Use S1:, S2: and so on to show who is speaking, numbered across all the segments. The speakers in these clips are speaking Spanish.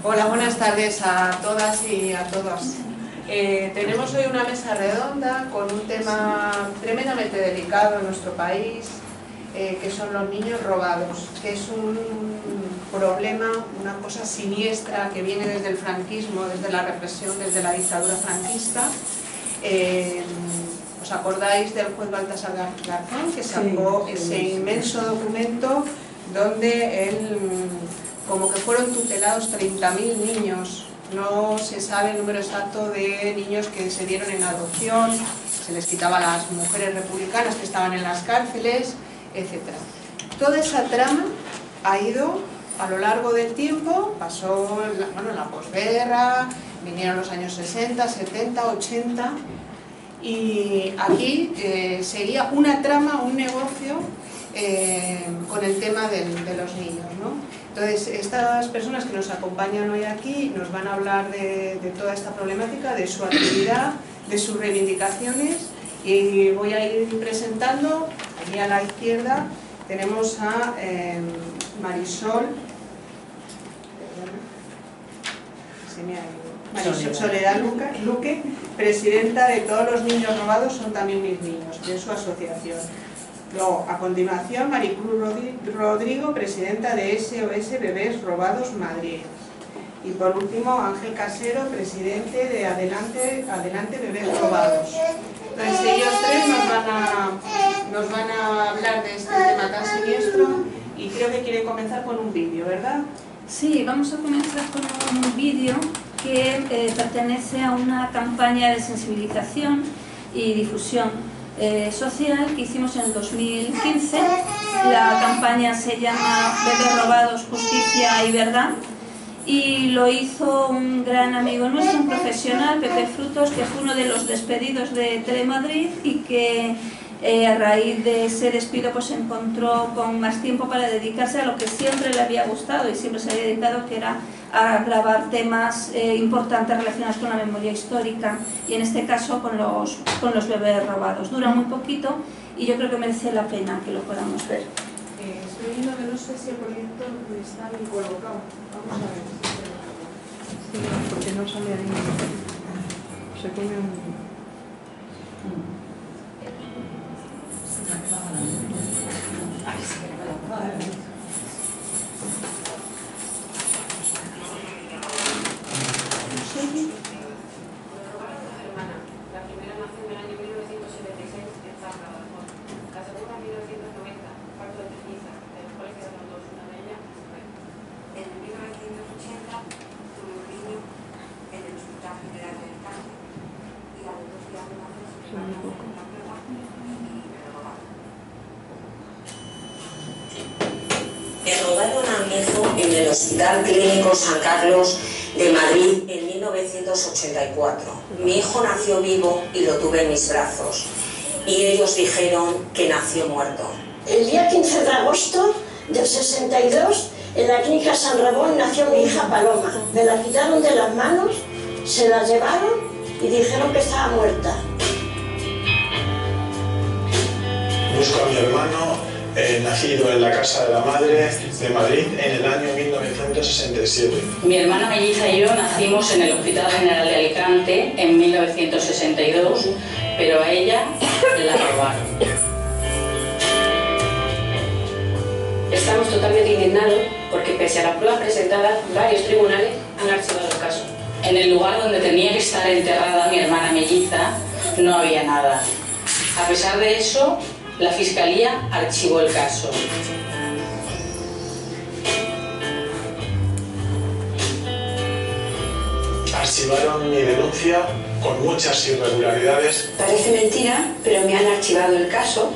S1: Hola, buenas tardes a todas y a todos. Tenemos hoy una mesa redonda con un tema tremendamente delicado en nuestro país, que son los niños robados, que es un problema, una cosa siniestra que viene desde el franquismo, desde la represión, desde la dictadura franquista. ¿Os acordáis del juez Baltasar Garzón, que sacó ese inmenso documento donde él, como que fueron tutelados 30.000 niños? No se sabe el número exacto de niños que se dieron en adopción, se les quitaba a las mujeres republicanas que estaban en las cárceles, etc. Toda esa trama ha ido a lo largo del tiempo, pasó la posguerra, vinieron los años 60, 70, 80, y aquí seguía una trama, un negocio con el tema de los niños, ¿no? Entonces, estas personas que nos acompañan hoy aquí nos van a hablar de toda esta problemática, de su actividad, de sus reivindicaciones, y voy a ir presentando. Aquí a la izquierda tenemos a Marisol Soledad Luque, presidenta de Todos los niños robados son también mis niños, de su asociación. Luego, a continuación, Maricruz Rodrigo, presidenta de SOS Bebés Robados Madrid. Y por último, Ángel Casero, presidente de Adelante Bebés Robados. Entonces, ellos tres nos van a hablar de este tema tan siniestro, y creo que quieren comenzar con un vídeo, ¿verdad?
S2: Sí, vamos a comenzar con un vídeo que pertenece a una campaña de sensibilización y difusión social que hicimos en el 2015. La campaña se llama Bebés Robados, Justicia y Verdad, y lo hizo un gran amigo nuestro, un profesional, Pepe Frutos, que fue uno de los despedidos de Telemadrid y que a raíz de ese despido pues se encontró con más tiempo para dedicarse a lo que siempre le había gustado y siempre se había dedicado, que era a grabar temas importantes relacionados con la memoria histórica, y en este caso con los bebés robados. Dura muy poquito y yo creo que merece la pena que lo podamos ver.
S1: Estoy viendo que no sé si el proyecto está bien colocado. Vamos a ver. Sí, porque no sale ahí. Se pone un...
S3: La primera nació en el año 1976 en San Salvador. La segunda en 1990, parto de Teniza, de los cuales quedaron dos, una de ellas. En 1980 tuve un niño en el Hospital General del Cáncer, y a los 2 días de nacer se me mandó una prueba y me lo robaron.
S4: Me robaron a mi hijo en el Hospital Clínico San Carlos de Madrid en 1984. Mi hijo nació vivo y lo tuve en mis brazos, y ellos dijeron que nació muerto.
S5: El día 15 de agosto del 62, en la clínica San Ramón, nació mi hija Paloma. Me la quitaron de las manos, se la llevaron y dijeron que estaba muerta.
S6: Busco a mi hermano, nacido en la Casa de la Madre de Madrid en el año 1967.
S7: Mi hermana melliza y yo nacimos en el Hospital General de Alicante en 1962, pero a ella la robaron.
S3: Estamos totalmente indignados porque, pese a la prueba presentada, varios tribunales han archivado el caso.
S7: En el lugar donde tenía que estar enterrada mi hermana melliza no había nada. A pesar de eso, la Fiscalía archivó el caso.
S6: Archivaron mi denuncia con muchas irregularidades.
S8: Parece mentira, pero me han archivado el caso,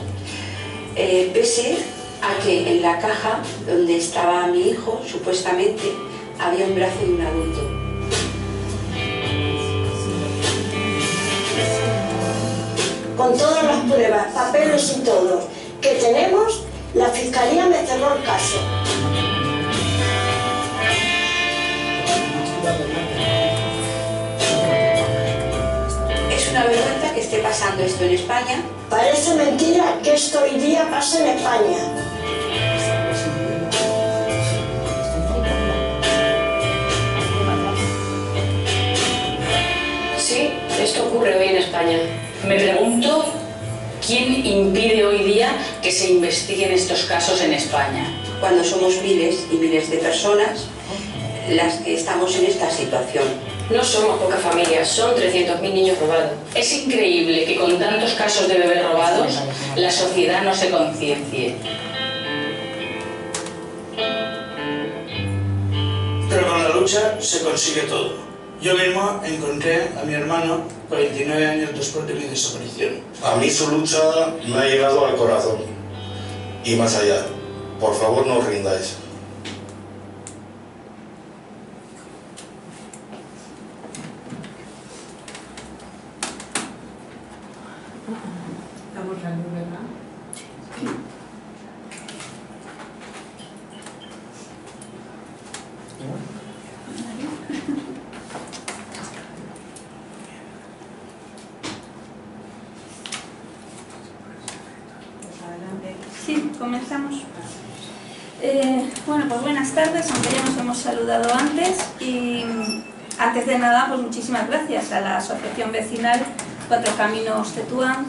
S8: pese a que en la caja donde estaba mi hijo, supuestamente, había un brazo de un adulto.
S5: Con todas las pruebas, papeles y todo que tenemos, la Fiscalía me cerró el caso.
S8: Es una vergüenza que esté pasando esto en España.
S5: Parece mentira que esto hoy día pase en España.
S3: ocurre hoy en España.
S7: Me pregunto quién impide hoy día que se investiguen estos casos en España.
S8: Cuando somos miles y miles de personas las que estamos en esta situación.
S3: No somos pocas familias, son 300.000 niños robados.
S7: Es increíble que con tantos casos de bebés robados la sociedad no se conciencie.
S9: Pero con la lucha se consigue todo. Yo mismo encontré a mi hermano 49 años después de mi desaparición.
S10: A mí su lucha me ha llegado al corazón y más allá. Por favor, no os rindáis.
S1: Estamos la luz, ¿verdad?
S2: Sí, comenzamos. Bueno, pues buenas tardes, aunque ya nos hemos saludado antes. Y antes de nada, pues muchísimas gracias a la Asociación Vecinal Cuatro Caminos Tetuán,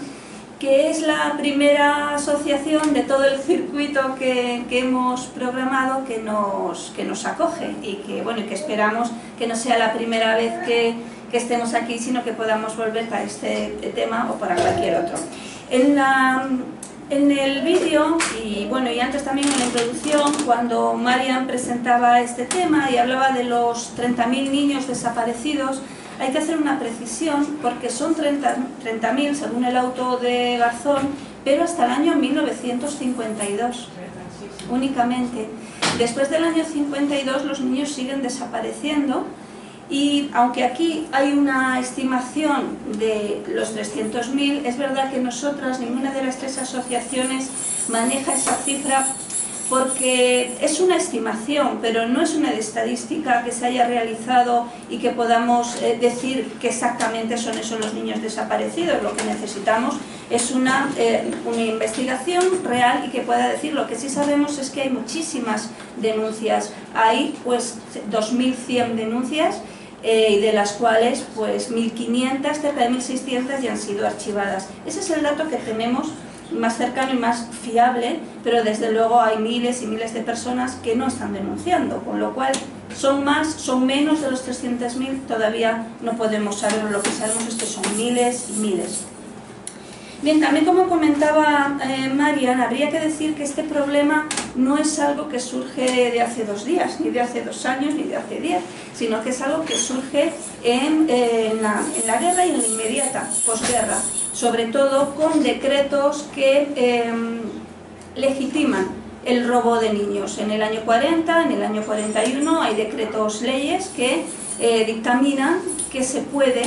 S2: que es la primera asociación de todo el circuito que hemos programado que nos acoge y que, bueno, y que esperamos que no sea la primera vez que estemos aquí, sino que podamos volver para este tema o para cualquier otro. En el vídeo, y bueno, y antes también en la introducción, cuando Marian presentaba este tema y hablaba de los 30.000 niños desaparecidos, hay que hacer una precisión porque son 30.000 según el auto de Garzón, pero hasta el año 1952 únicamente. Después del año 52 los niños siguen desapareciendo. Y aunque aquí hay una estimación de los 300.000, es verdad que nosotras, ninguna de las tres asociaciones maneja esa cifra porque es una estimación, pero no es una estadística que se haya realizado y que podamos decir que exactamente son esos los niños desaparecidos. Lo que necesitamos es una investigación real y que pueda decir. Lo que sí sabemos es que hay muchísimas denuncias. Hay pues 2.100 denuncias, y de las cuales pues 1.500, cerca de 1.600 ya han sido archivadas. Ese es el dato que tenemos más cercano y más fiable, pero desde luego hay miles y miles de personas que no están denunciando, con lo cual son menos de los 300.000, todavía no podemos saberlo. Lo que sabemos es que son miles y miles. Bien, también como comentaba Marian, habría que decir que este problema no es algo que surge de hace 2 días, ni de hace 2 años, ni de hace 10, sino que es algo que surge en la guerra y en la inmediata posguerra, sobre todo con decretos que legitiman el robo de niños. En el año 40, en el año 41 hay decretos, leyes que dictaminan que se puede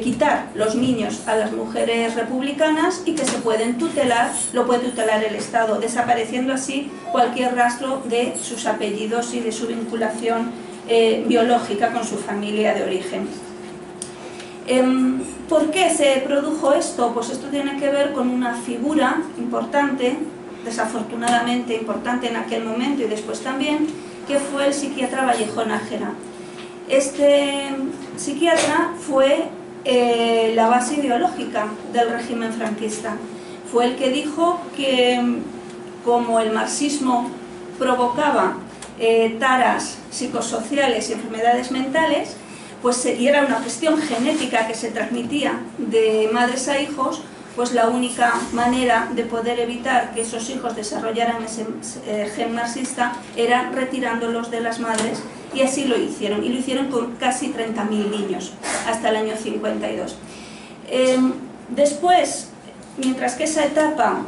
S2: quitar los niños a las mujeres republicanas y que se pueden tutelar, lo puede tutelar el Estado, desapareciendo así cualquier rastro de sus apellidos y de su vinculación biológica con su familia de origen. ¿Por qué se produjo esto? Pues esto tiene que ver con una figura importante, desafortunadamente importante en aquel momento y después también, que fue el psiquiatra Vallejo Nájera. Este psiquiatra fue la base ideológica del régimen franquista. Fue el que dijo que como el marxismo provocaba taras psicosociales y enfermedades mentales, pues, y era una cuestión genética que se transmitía de madres a hijos, pues la única manera de poder evitar que esos hijos desarrollaran ese gen marxista era retirándolos de las madres, y así lo hicieron, y lo hicieron con casi 30.000 niños hasta el año 52. Después, mientras que esa etapa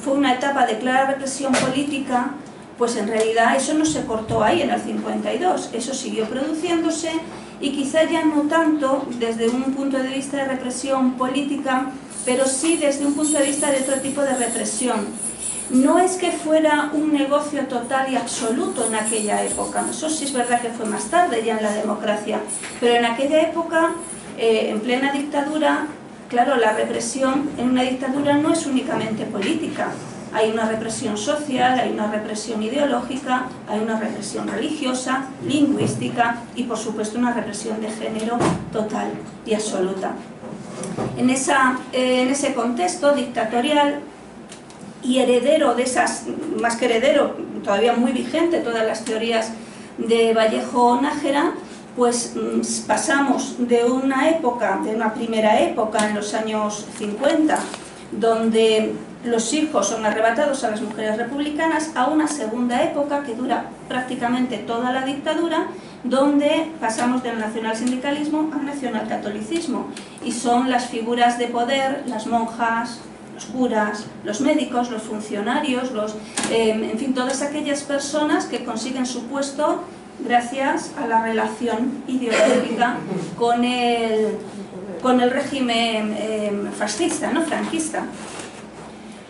S2: fue una etapa de clara represión política, pues en realidad eso no se cortó ahí en el 52, eso siguió produciéndose, y quizá ya no tanto desde un punto de vista de represión política, pero sí desde un punto de vista de otro tipo de represión. No es que fuera un negocio total y absoluto en aquella época, eso sí es verdad que fue más tarde ya en la democracia, pero en aquella época, en plena dictadura, claro, la represión en una dictadura no es únicamente política. Hay una represión social, hay una represión ideológica, hay una represión religiosa, lingüística y por supuesto una represión de género total y absoluta. En ese contexto dictatorial y heredero de esas, más que heredero, todavía muy vigente todas las teorías de Vallejo Nájera, pues pasamos de una época, de una primera época en los años 50, donde los hijos son arrebatados a las mujeres republicanas, a una segunda época que dura prácticamente toda la dictadura, donde pasamos del nacionalsindicalismo al nacionalcatolicismo, y son las figuras de poder, las monjas, los curas, los médicos, los funcionarios, en fin, todas aquellas personas que consiguen su puesto gracias a la relación ideológica con el régimen fascista, ¿no? Franquista.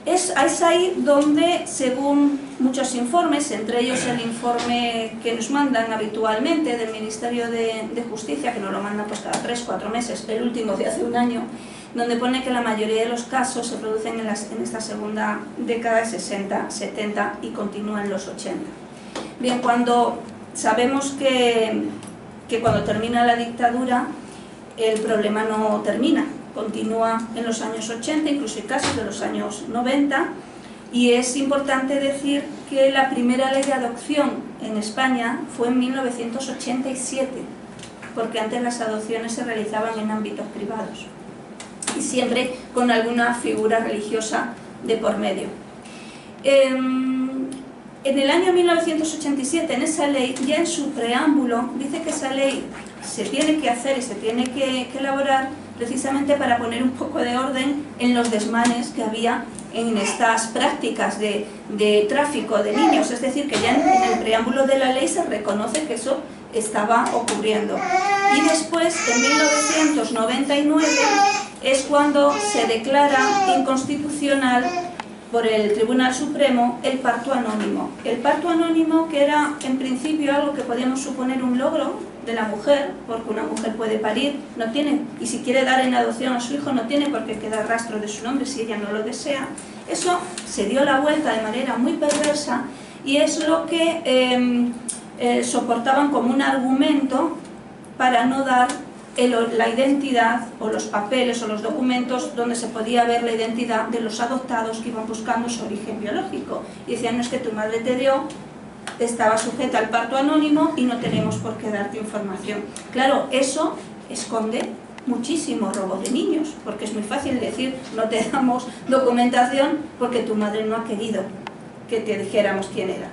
S2: Es ahí donde, según muchos informes, entre ellos el informe que nos mandan habitualmente del Ministerio de Justicia, que nos lo mandan pues cada 3-4 meses, el último de hace un año, donde pone que la mayoría de los casos se producen en esta segunda década de 60, 70 y continúan en los 80. Bien, cuando sabemos que cuando termina la dictadura el problema no termina, continúa en los años 80, incluso hay casos de los años 90, y es importante decir que la primera ley de adopción en España fue en 1987, porque antes las adopciones se realizaban en ámbitos privados y siempre con alguna figura religiosa de por medio. En el año 1987, en esa ley, ya en su preámbulo, dice que esa ley se tiene que hacer y se tiene que elaborar precisamente para poner un poco de orden en los desmanes que había en estas prácticas de tráfico de niños. Es decir, que ya en el preámbulo de la ley se reconoce que eso estaba ocurriendo. Y después, en 1999, es cuando se declara inconstitucional por el Tribunal Supremo el parto anónimo. El parto anónimo, que era en principio algo que podíamos suponer un logro de la mujer, porque una mujer puede parir, no tiene, y si quiere dar en adopción a su hijo no tiene por qué quedar rastro de su nombre si ella no lo desea. Eso se dio la vuelta de manera muy perversa y es lo que soportaban como un argumento para no dar la identidad o los papeles o los documentos donde se podía ver la identidad de los adoptados que iban buscando su origen biológico. Y decían, no es que tu madre te dio, estaba sujeta al parto anónimo y no tenemos por qué darte información. Claro, eso esconde muchísimo robo de niños, porque es muy fácil decir, no te damos documentación porque tu madre no ha querido que te dijéramos quién era.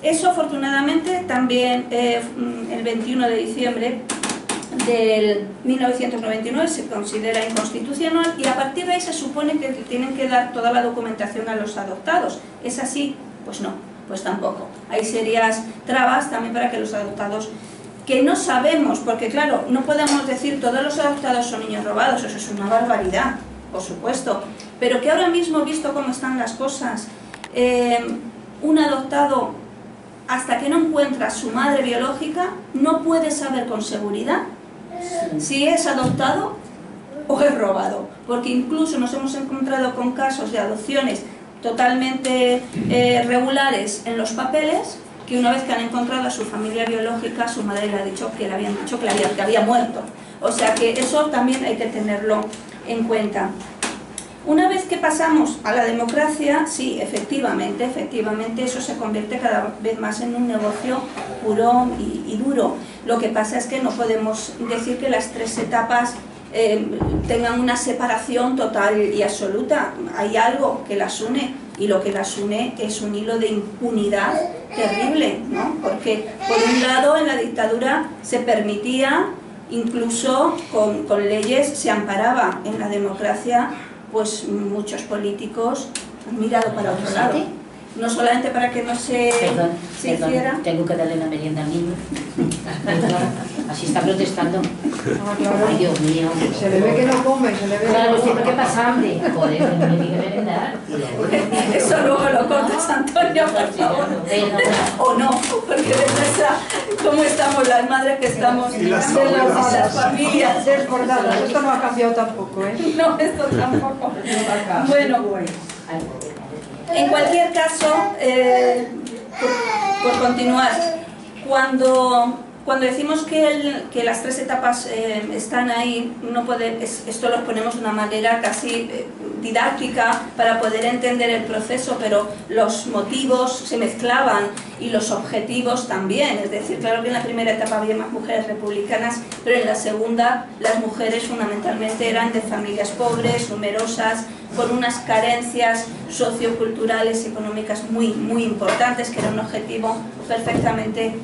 S2: Eso afortunadamente también el 21 de diciembre del 1999 se considera inconstitucional y a partir de ahí se supone que tienen que dar toda la documentación a los adoptados. ¿Es así? Pues no, pues tampoco. Hay serias trabas también para que los adoptados, que no sabemos, porque claro, no podemos decir todos los adoptados son niños robados, eso es una barbaridad, por supuesto, pero que ahora mismo, visto cómo están las cosas, un adoptado, hasta que no encuentra a su madre biológica, no puede saber con seguridad si es adoptado o es robado, porque incluso nos hemos encontrado con casos de adopciones totalmente regulares en los papeles, que una vez que han encontrado a su familia biológica, su madre le ha dicho que le habían dicho que había muerto. O sea que eso también hay que tenerlo en cuenta. Una vez que pasamos a la democracia, sí, efectivamente eso se convierte cada vez más en un negocio puro y duro. Lo que pasa es que no podemos decir que las tres etapas tengan una separación total y absoluta. Hay algo que las une y lo que las une es un hilo de impunidad terrible, ¿no? Porque por un lado en la dictadura se permitía, incluso con leyes se amparaba. En la democracia pues muchos políticos han mirado para otro lado. No solamente para que no se hiciera...
S11: Tengo que darle la merienda al niño. Así está protestando. Ay, Dios mío.
S12: Se le ve que no come, se le ve.
S11: Claro, siempre que pasa hambre. Joder, me tiene que merendar.
S2: Eso luego lo cortas, Antonio, por favor. O no, porque de verdad, cómo estamos las madres que estamos
S12: y las
S2: familias
S12: desbordadas. Esto no ha cambiado tampoco, ¿eh?
S2: No, esto tampoco. Bueno, en cualquier caso, por continuar, cuando cuando decimos que las 3 etapas están ahí, esto lo ponemos de una manera casi didáctica para poder entender el proceso, pero los motivos se mezclaban y los objetivos también. Es decir, claro que en la primera etapa había más mujeres republicanas, pero en la segunda las mujeres fundamentalmente eran de familias pobres, numerosas, con unas carencias socioculturales y económicas muy importantes, que era un objetivo perfectamente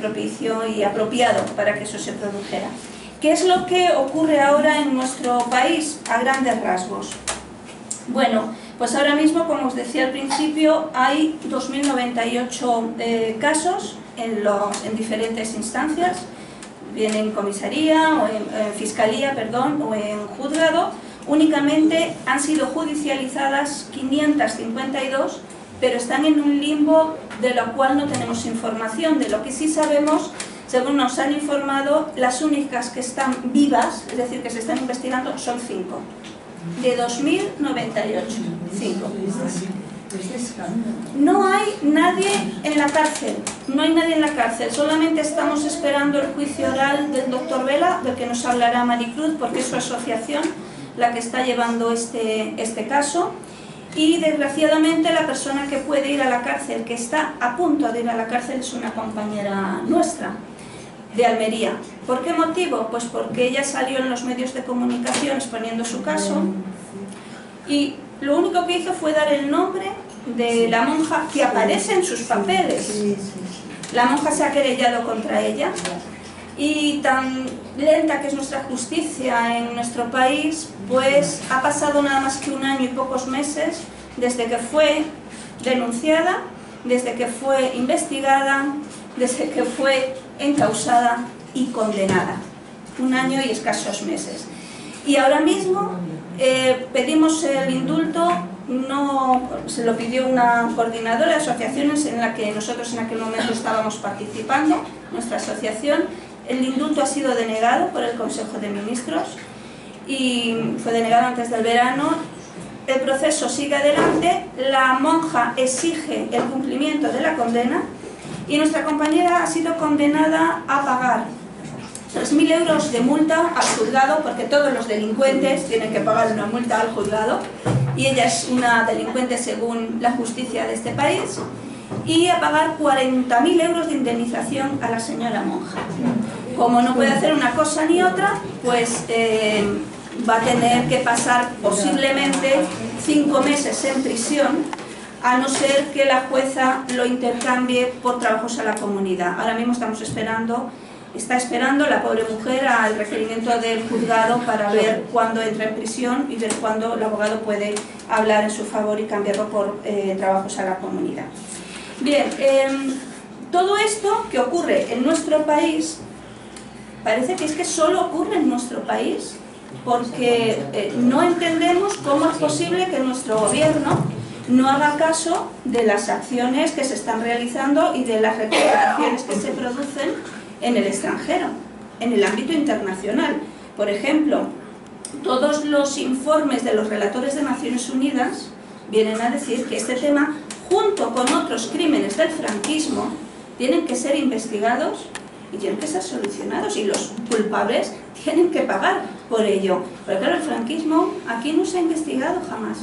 S2: propicio y apropiado para que eso se produjera. ¿Qué es lo que ocurre ahora en nuestro país a grandes rasgos? Bueno, pues ahora mismo, como os decía al principio, hay 2.098 casos en diferentes instancias, bien en comisaría o en fiscalía, perdón, o en juzgado. Únicamente han sido judicializadas 552, pero están en un limbo de lo cual no tenemos información. De lo que sí sabemos, según nos han informado, las únicas que están vivas, es decir, que se están investigando, son 5. De 2.098, 5. No hay nadie en la cárcel, solamente estamos esperando el juicio oral del doctor Vela, del que nos hablará Maricruz, porque es su asociación la que está llevando este caso, y desgraciadamente la persona que puede ir a la cárcel, que está a punto de ir a la cárcel, es una compañera nuestra de Almería. ¿Por qué motivo? Pues porque ella salió en los medios de comunicación exponiendo su caso y lo único que hizo fue dar el nombre de la monja que aparece en sus papeles. La monja se ha querellado contra ella. Y tan lenta que es nuestra justicia en nuestro país, pues ha pasado nada más que 1 año y pocos meses desde que fue denunciada, desde que fue investigada, desde que fue encausada y condenada. 1 año y escasos meses. Y ahora mismo pedimos el indulto, se lo pidió una coordinadora de asociaciones en la que nosotros en aquel momento estábamos participando, nuestra asociación. El indulto ha sido denegado por el Consejo de Ministros y fue denegado antes del verano. El proceso sigue adelante, la monja exige el cumplimiento de la condena y nuestra compañera ha sido condenada a pagar 3.000 euros de multa al juzgado, porque todos los delincuentes tienen que pagar una multa al juzgado y ella es una delincuente según la justicia de este país, y a pagar 40.000 euros de indemnización a la señora monja. Como no puede hacer una cosa ni otra, pues va a tener que pasar posiblemente 5 meses en prisión, a no ser que la jueza lo intercambie por trabajos a la comunidad. Ahora mismo está esperando la pobre mujer al requerimiento del juzgado para ver cuándo entra en prisión y ver cuándo el abogado puede hablar en su favor y cambiarlo por trabajos a la comunidad. Bien, todo esto que ocurre en nuestro país, parece que es que solo ocurre en nuestro país, porque no entendemos cómo es posible que nuestro gobierno no haga caso de las acciones que se están realizando y de las recomendaciones que se producen en el extranjero, en el ámbito internacional. Por ejemplo, todos los informes de los relatores de Naciones Unidas vienen a decir que este tema, junto con otros crímenes del franquismo, tienen que ser investigados y tienen que ser solucionados, y los culpables tienen que pagar por ello. Pero claro, el franquismo aquí no se ha investigado jamás,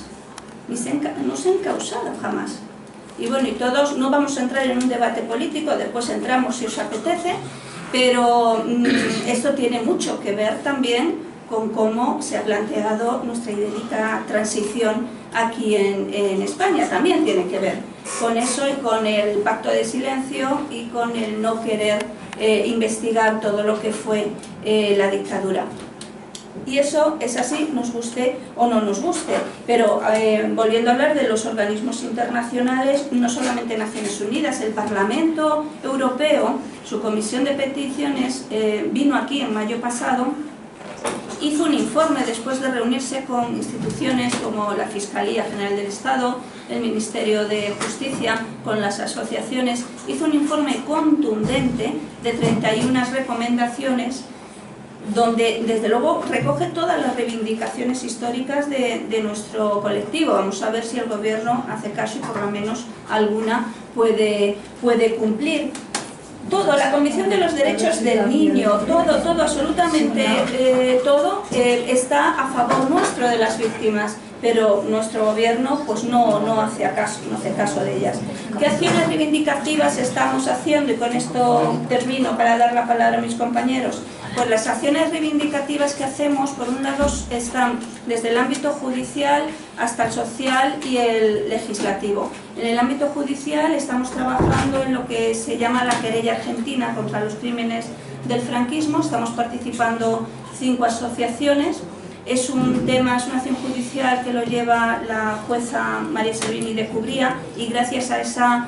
S2: no se ha encausado jamás. Y bueno, y todos, no vamos a entrar en un debate político, después entramos si os apetece, pero esto tiene mucho que ver también con cómo se ha planteado nuestra idílica transición aquí en España. También tiene que ver con eso y con el pacto de silencio y con el no querer investigar todo lo que fue la dictadura. Y eso es así, nos guste o no nos guste. Pero volviendo a hablar de los organismos internacionales, no solamente Naciones Unidas, el Parlamento Europeo, su Comisión de Peticiones, vino aquí en mayo pasado, hizo un informe después de reunirse con instituciones como la Fiscalía General del Estado, el Ministerio de Justicia, con las asociaciones, hizo un informe contundente de 31 recomendaciones donde desde luego recoge todas las reivindicaciones históricas de nuestro colectivo. Vamos a ver si el gobierno hace caso y por lo menos alguna puede cumplir. todo, la Convención de los Derechos del Niño, todo, absolutamente todo está a favor nuestro de las víctimas, pero nuestro gobierno pues no hace caso de ellas. ¿Qué acciones reivindicativas estamos haciendo? Y con esto termino para dar la palabra a mis compañeros. Pues las acciones reivindicativas que hacemos, por un lado, están desde el ámbito judicial hasta el social y el legislativo. En el ámbito judicial estamos trabajando en lo que se llama la querella argentina contra los crímenes del franquismo. Estamos participando 5 asociaciones. Es una acción judicial que lo lleva la jueza María Servini de Cubría, y gracias a esa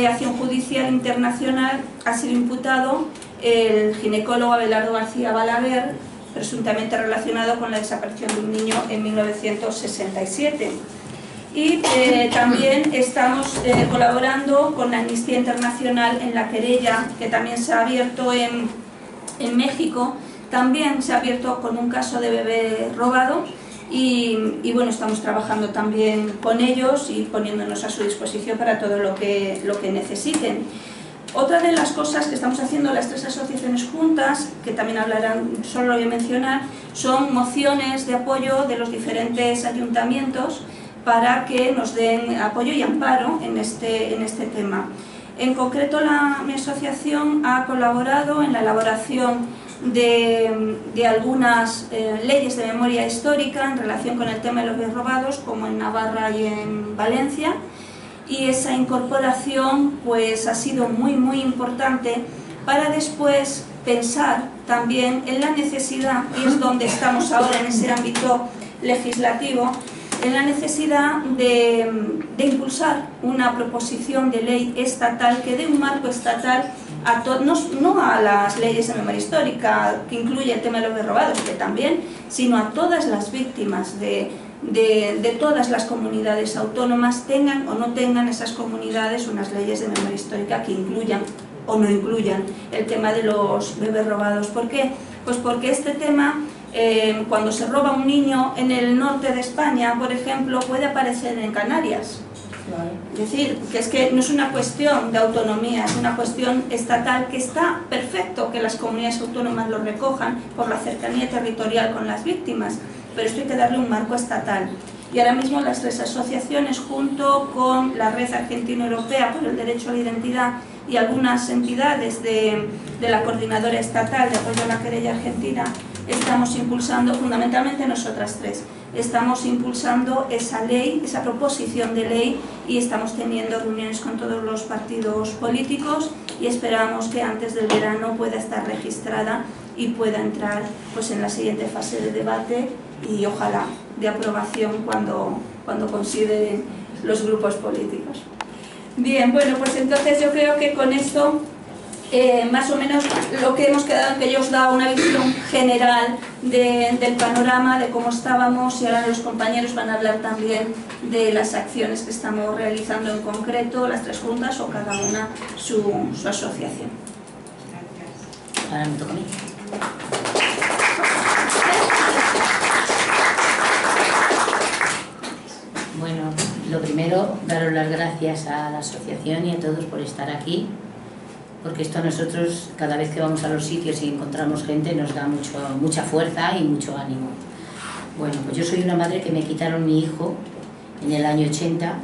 S2: acción judicial internacional ha sido imputado el ginecólogo Abelardo García Balaguer, presuntamente relacionado con la desaparición de un niño en 1967. Y también estamos colaborando con la Amnistía Internacional en la querella que también se ha abierto en México. También se ha abierto con un caso de bebé robado y bueno, estamos trabajando también con ellos y poniéndonos a su disposición para todo lo que necesiten. Otra de las cosas que estamos haciendo las 3 asociaciones juntas, que también hablarán, solo lo voy a mencionar, son mociones de apoyo de los diferentes ayuntamientos para que nos den apoyo y amparo en este tema. En concreto, mi asociación ha colaborado en la elaboración de algunas leyes de memoria histórica en relación con el tema de los bebés robados, como en Navarra y en Valencia, y esa incorporación pues ha sido muy importante para después pensar también en la necesidad, y es donde estamos ahora en ese ámbito legislativo, en la necesidad de impulsar una proposición de ley estatal que dé un marco estatal no a las leyes de memoria histórica, que incluye el tema de los bebés robados, que también, sino a todas las víctimas de todas las comunidades autónomas, tengan o no tengan esas comunidades unas leyes de memoria histórica que incluyan o no incluyan el tema de los bebés robados. ¿Por qué? Pues porque este tema, cuando se roba un niño en el norte de España, por ejemplo, puede aparecer en Canarias. Es decir, que es que no es una cuestión de autonomía, es una cuestión estatal, que está perfecto que las comunidades autónomas lo recojan por la cercanía territorial con las víctimas, pero esto hay que darle un marco estatal. Y ahora mismo las 3 asociaciones, junto con la Red Argentino-Europea por el Derecho a la Identidad y algunas entidades de la Coordinadora Estatal de Apoyo a la Querella Argentina, estamos impulsando, fundamentalmente nosotras 3, estamos impulsando esa ley, esa proposición de ley, y estamos teniendo reuniones con todos los partidos políticos y esperamos que antes del verano pueda estar registrada y pueda entrar pues en la siguiente fase de debate y ojalá de aprobación cuando consideren los grupos políticos. Bien, bueno, pues entonces yo creo que con esto más o menos lo que hemos quedado en que yo os daba una visión general del panorama, de cómo estábamos, y ahora los compañeros van a hablar también de las acciones que estamos realizando en concreto, las 3 juntas o cada una su asociación.
S11: Ahora me toca a mí. Bueno, lo primero, daros las gracias a la asociación y a todos por estar aquí, porque esto a nosotros, cada vez que vamos a los sitios y encontramos gente, nos da mucha fuerza y mucho ánimo. Bueno, pues yo soy una madre que me quitaron mi hijo en el año 80,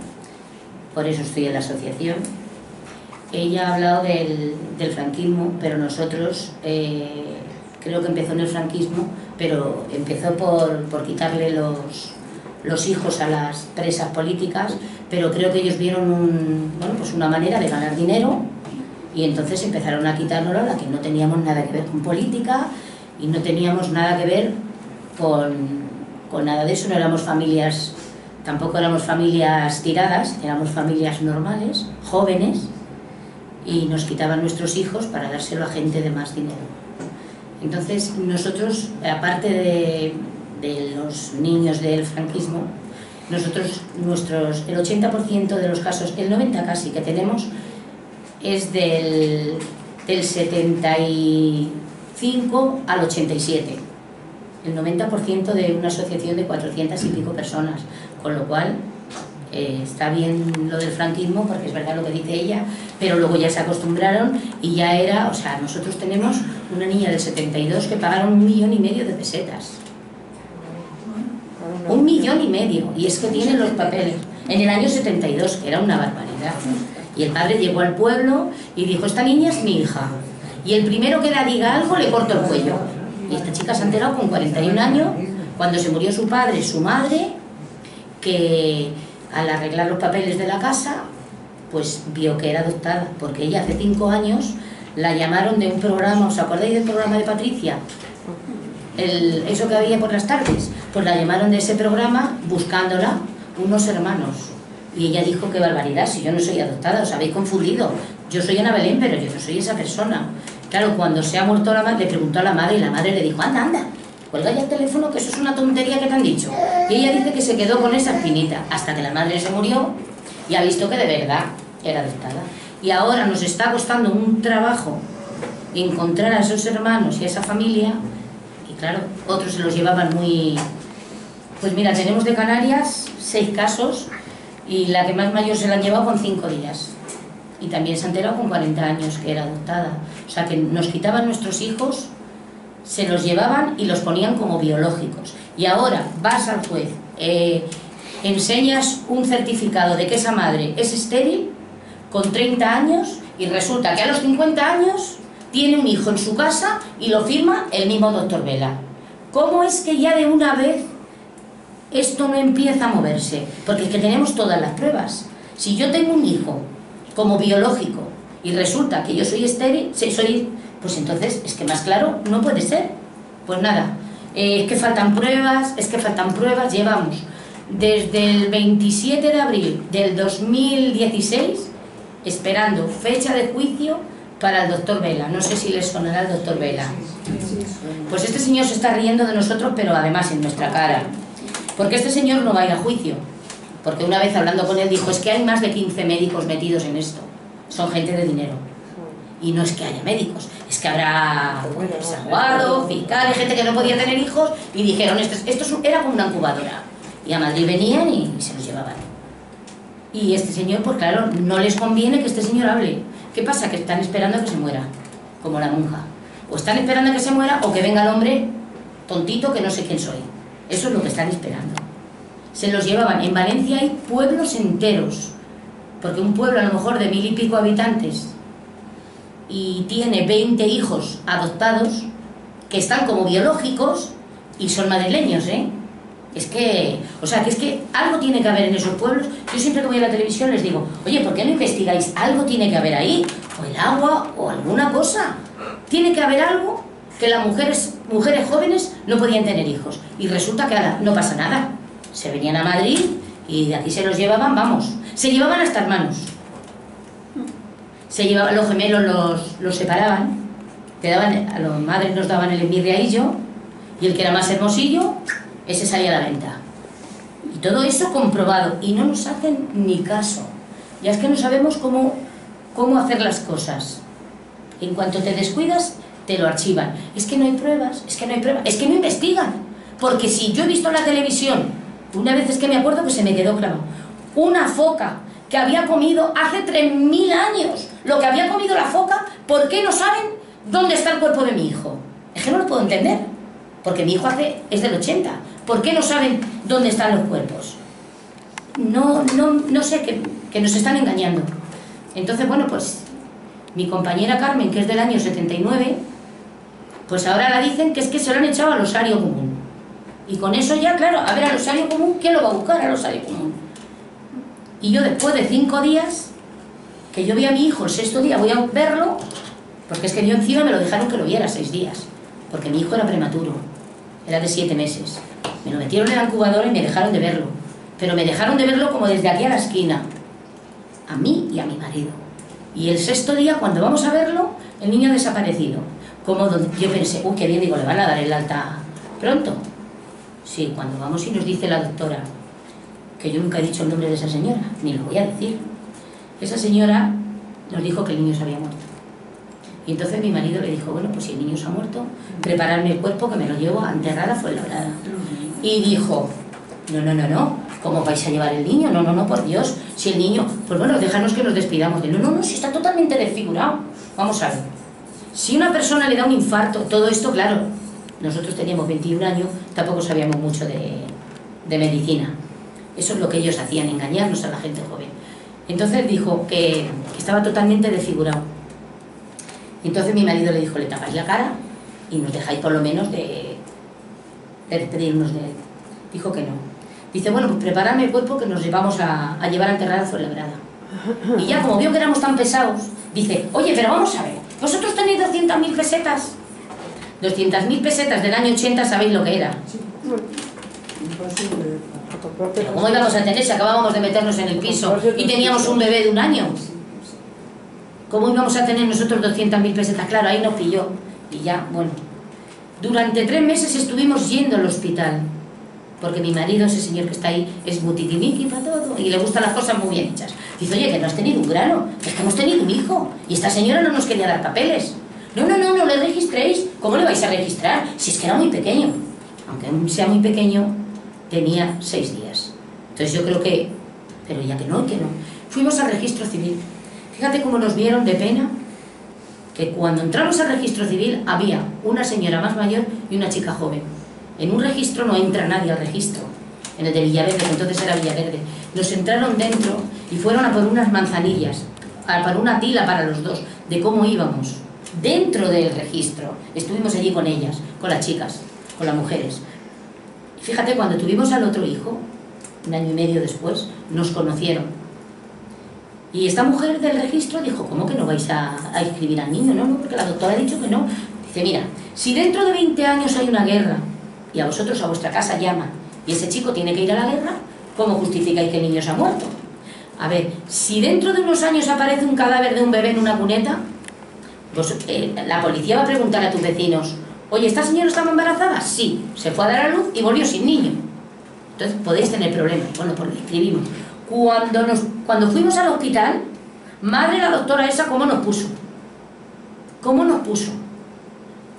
S11: por eso estoy en la asociación. Ella ha hablado del franquismo, pero nosotros, creo que empezó en el franquismo, pero empezó por quitarle los hijos a las presas políticas, pero creo que ellos vieron pues una manera de ganar dinero, y entonces empezaron a quitárnoslo, la que no teníamos nada que ver con política y no teníamos nada que ver con nada de eso. No éramos familias, tampoco éramos familias tiradas, éramos familias normales, jóvenes, y nos quitaban nuestros hijos para dárselo a gente de más dinero. Entonces nosotros, aparte de los niños del franquismo, nosotros, el 80% de los casos, el 90% casi que tenemos, es del 75 al 87, el 90% de una asociación de 400 y pico personas, con lo cual está bien lo del franquismo, porque es verdad lo que dice ella, pero luego ya se acostumbraron y ya era, o sea, nosotros tenemos una niña del 72 que pagaron 1,5 millones de pesetas. 1,5 millones, y es que tienen los papeles. En el año 72, que era una barbaridad. Y el padre llegó al pueblo y dijo, esta niña es mi hija. Y el primero que la diga algo le corto el cuello. Y esta chica se ha enterado con 41 años, cuando se murió su padre y su madre, que al arreglar los papeles de la casa, pues vio que era adoptada, porque ella hace 5 años la llamaron de un programa, ¿os acordáis del programa de Patricia? Eso que había por las tardes, pues la llamaron de ese programa buscándola unos hermanos. Y ella dijo, qué barbaridad, si yo no soy adoptada, os habéis confundido. Yo soy Ana Belén, pero yo no soy esa persona. Claro, cuando se ha muerto la madre, le preguntó a la madre y la madre le dijo, anda, anda, cuelga ya el teléfono, que eso es una tontería que te han dicho. Y ella dice que se quedó con esa espinita hasta que la madre se murió y ha visto que de verdad era adoptada. Y ahora nos está costando un trabajo encontrar a esos hermanos y a esa familia. Y claro, otros se los llevaban muy... Pues mira, tenemos de Canarias 6 casos y la que más mayor se la han llevado con 5 días. Y también se ha enterado con 40 años que era adoptada. O sea que nos quitaban nuestros hijos, se los llevaban y los ponían como biológicos. Y ahora vas al juez, enseñas un certificado de que esa madre es estéril con 30 años y resulta que a los 50 años tiene un hijo en su casa y lo firma el mismo doctor Vela. ¿Cómo es que ya de una vez esto no empieza a moverse? Porque es que tenemos todas las pruebas. Si yo tengo un hijo como biológico y resulta que yo soy estéril, pues entonces es que más claro no puede ser. Pues nada, es que faltan pruebas, llevamos desde el 27 de abril del 2016 esperando fecha de juicio para el doctor Vela. No sé si les sonará el doctor Vela. Pues este señor se está riendo de nosotros, pero además en nuestra cara. Porque este señor no va a ir a juicio. Porque una vez hablando con él dijo, es que hay más de 15 médicos metidos en esto. Son gente de dinero. Y no es que haya médicos, es que habrá desaguados, fiscales, gente que no podía tener hijos y dijeron, esto era como una incubadora. Y a Madrid venían y se los llevaban. Y este señor, pues claro, no les conviene que este señor hable. ¿Qué pasa? Que están esperando a que se muera, como la monja. O están esperando a que se muera o que venga el hombre tontito que no sé quién soy. Eso es lo que están esperando. Se los llevaban. En Valencia hay pueblos enteros, porque un pueblo a lo mejor de 1000 y pico habitantes y tiene 20 hijos adoptados que están como biológicos y son madrileños, ¿eh? Es que, o sea, que es que algo tiene que haber en esos pueblos. Yo siempre que voy a la televisión les digo, oye, ¿por qué no investigáis? Algo tiene que haber ahí, o el agua, o alguna cosa. Tiene que haber algo que las mujeres jóvenes no podían tener hijos. Y resulta que ahora no pasa nada. Se venían a Madrid y de aquí se los llevaban, vamos, se llevaban hasta hermanos. Se llevaban los gemelos, los separaban, a las madres nos daban el envirreadillo y el que era más hermosillo, ese salía a la venta. Y todo eso comprobado y no nos hacen ni caso. Ya es que no sabemos cómo hacer las cosas. En cuanto te descuidas, te lo archivan. Es que no hay pruebas, es que no investigan. Porque si yo he visto en la televisión, una vez es que me acuerdo que se me quedó clavado, una foca que había comido hace 3000 años, lo que había comido la foca, ¿por qué no saben dónde está el cuerpo de mi hijo? Es que no lo puedo entender, porque mi hijo es del 80, ¿por qué no saben dónde están los cuerpos? No sé, que nos están engañando. Entonces, bueno, pues mi compañera Carmen, que es del año 79, pues ahora la dicen que es que se lo han echado al osario común. Y con eso ya, claro, a ver, al osario común, ¿quién lo va a buscar al osario común? Y yo después de 5 días, que yo vi a mi hijo el 6.º día, voy a verlo, porque es que yo encima me lo dejaron que lo viera 6 días, porque mi hijo era prematuro, era de 7 meses. Me lo metieron en la incubadora y me dejaron de verlo. Pero me dejaron de verlo como desde aquí a la esquina, a mí y a mi marido. Y el 6.º día, cuando vamos a verlo, el niño ha desaparecido. Como yo pensé, qué bien, digo, le van a dar el alta pronto. Sí, cuando vamos y nos dice la doctora, que yo nunca he dicho el nombre de esa señora, ni lo voy a decir. Esa señora nos dijo que el niño se había muerto. Y entonces mi marido le dijo, bueno, pues si el niño se ha muerto, prepararme el cuerpo que me lo llevo a enterrar a Fuenlabrada. Y dijo, no, ¿cómo vais a llevar el niño? No, por Dios, si el niño, pues bueno, déjanos que nos despidamos. No, si está totalmente desfigurado. Vamos a ver, si una persona le da un infarto, todo esto, claro, nosotros teníamos 21 años, tampoco sabíamos mucho de medicina. Eso es lo que ellos hacían, engañarnos a la gente joven. Entonces dijo que estaba totalmente desfigurado. Entonces mi marido le dijo, le tapáis la cara y nos dejáis por lo menos de despedirnos de él. Dijo que no. Dice, bueno, pues preparadme el cuerpo que nos llevamos a llevar a enterrar a Fuenlabrada. Y ya como vio que éramos tan pesados, dice, oye, pero vamos a ver, vosotros tenéis 200.000 pesetas. 200.000 pesetas del año 80, ¿sabéis lo que era? Pero ¿cómo íbamos a tener si acabábamos de meternos en el piso y teníamos un bebé de 1 año? ¿Cómo íbamos a tener nosotros 200.000 pesetas? Claro, ahí nos pilló. Y ya, bueno. Durante 3 meses estuvimos yendo al hospital. Porque mi marido, ese señor que está ahí, es mutiquimiqui para todo. Y le gustan las cosas muy bien hechas. Dice, oye, que no has tenido un grano. Es que hemos tenido un hijo. Y esta señora no nos quería dar papeles. No le registréis. ¿Cómo le vais a registrar? Si es que era muy pequeño. Aunque sea muy pequeño, tenía 6 días. Entonces yo creo que... Pero ya que no. Fuimos al registro civil. Fíjate cómo nos vieron de pena, que cuando entramos al registro civil había una señora más mayor y una chica joven. En un registro no entra nadie al registro, en el de Villaverde, que entonces era Villaverde. Nos entraron dentro y fueron a por unas manzanillas, a por una tila para los dos, de cómo íbamos. Dentro del registro, estuvimos allí con ellas, con las chicas, con las mujeres. Y fíjate, cuando tuvimos al otro hijo, 1 año y medio después, nos conocieron. Y esta mujer del registro dijo, ¿cómo que no vais a inscribir al niño? No, porque la doctora ha dicho que no. Dice, mira, si dentro de 20 años hay una guerra y a vosotros a vuestra casa llaman y ese chico tiene que ir a la guerra, ¿cómo justificáis que el niño se ha muerto? A ver, si dentro de unos años aparece un cadáver de un bebé en una cuneta, pues, la policía va a preguntar a tus vecinos, oye, ¿esta señora estaba embarazada? Sí, se fue a dar a luz y volvió sin niño. Entonces podéis tener problemas. Bueno, pues lo escribimos. Cuando fuimos al hospital, madre, la doctora esa, ¿cómo nos puso? ¿Cómo nos puso?